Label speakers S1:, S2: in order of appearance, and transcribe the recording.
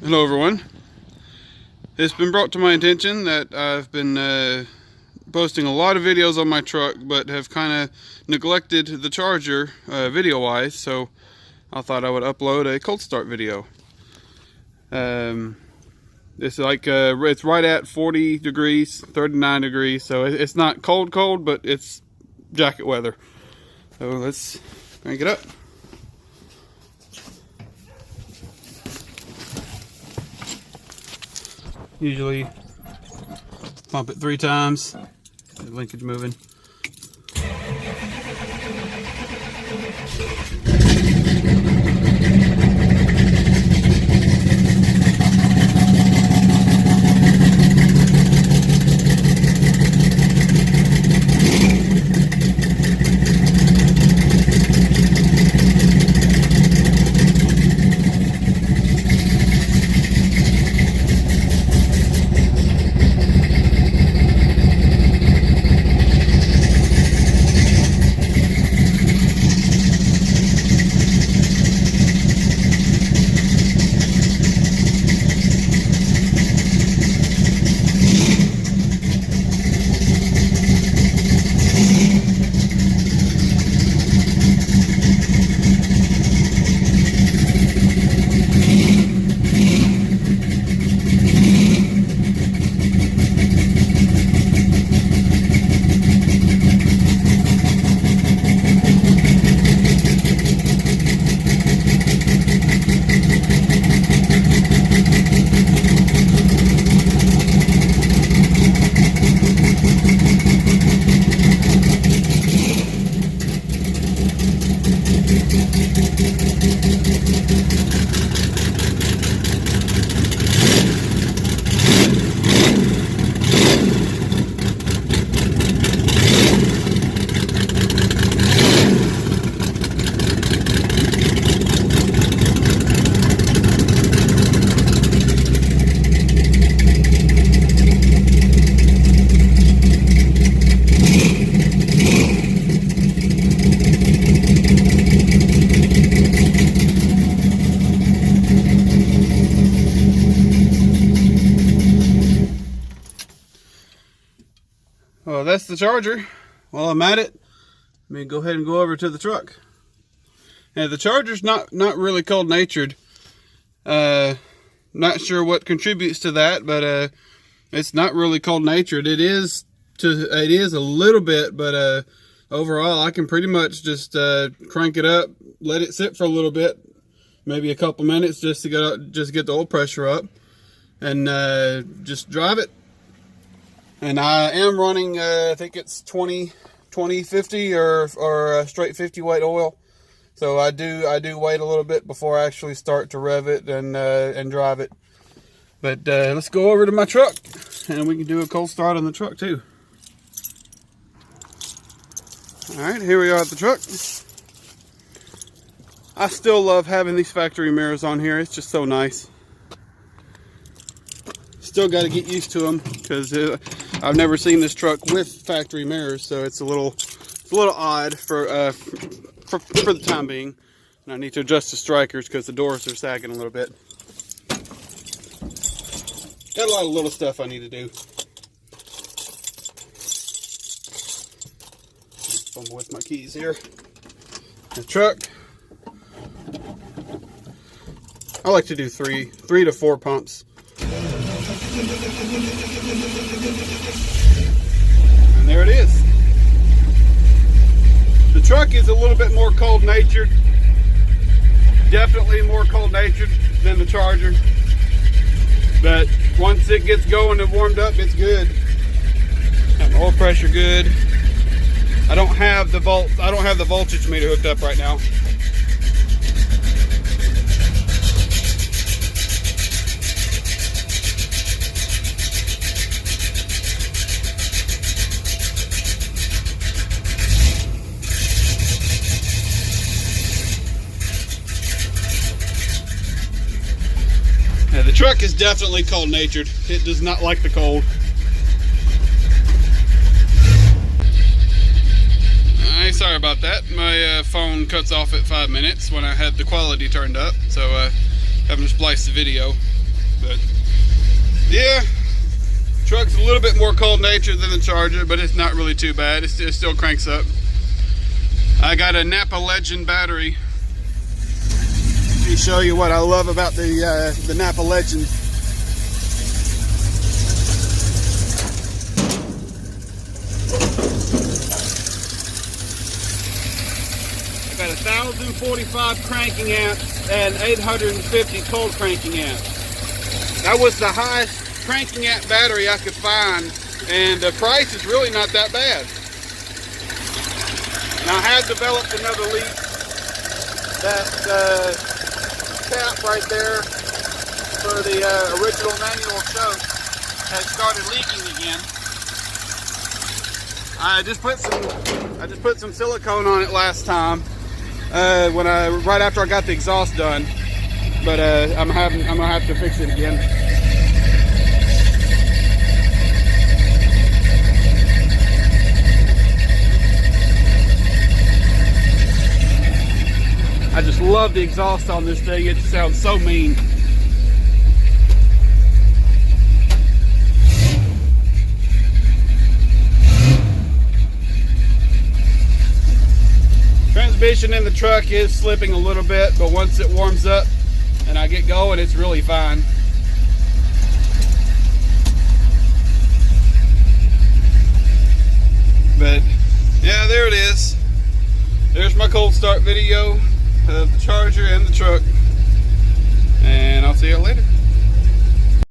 S1: Hello everyone. It's been brought to my attention that I've been posting a lot of videos on my truck, but have kind of neglected the charger video wise, so I thought I would upload a cold start video. It's like it's right at 40 degrees, 39 degrees, so it's not cold, but it's jacket weather. So let's crank it up. Usually pump it 3 times, get the linkage moving. Well, that's the charger. While I'm at it, let me go ahead and go over to the truck. Now, the charger's not really cold natured. Not sure what contributes to that, but it's not really cold natured. It is a little bit, but overall I can pretty much just crank it up, let it sit for a little bit, maybe a couple minutes, just to get the oil pressure up, and just drive it. And I am running, I think it's 20-50 or straight 50 weight oil. So I do wait a little bit before I actually start to rev it and drive it. But let's go over to my truck, and we can do a cold start on the truck too. All right, here we are at the truck. I still love having these factory mirrors on here. It's just so nice. Still got to get used to them because I've never seen this truck with factory mirrors, so it's a little odd for the time being. And I need to adjust the strikers because the doors are sagging a little bit. Got a lot of little stuff I need to do. Fumble with my keys here. The truck. I like to do three to 4 pumps. And there it is. The truck is a little bit more cold natured. Definitely more cold natured than the charger. But once it gets going and warmed up, it's good. Got my oil pressure good. I don't have the voltage meter hooked up right now. Yeah, the truck is definitely cold natured. It does not like the cold. Sorry about that. My phone cuts off at 5 minutes when I had the quality turned up, so having to splice the video. But yeah, truck's a little bit more cold natured than the Charger, but it's not really too bad. It still cranks up. I got a Napa Legend battery. Let me show you what I love about the Napa Legend. I got 1,045 cranking amps and 850 cold cranking amps. That was the highest cranking amp battery I could find, and the price is really not that bad. Now I have developed another leak. That cap right there for the original manual choke has started leaking again. I just put some silicone on it last time right after I got the exhaust done, but I'm gonna have to fix it again. I just love the exhaust on this thing. It sounds so mean. Transmission in the truck is slipping a little bit, but once it warms up and I get going, it's really fine. But yeah, there it is. There's my cold start video of the Charger and the truck, and I'll see you later.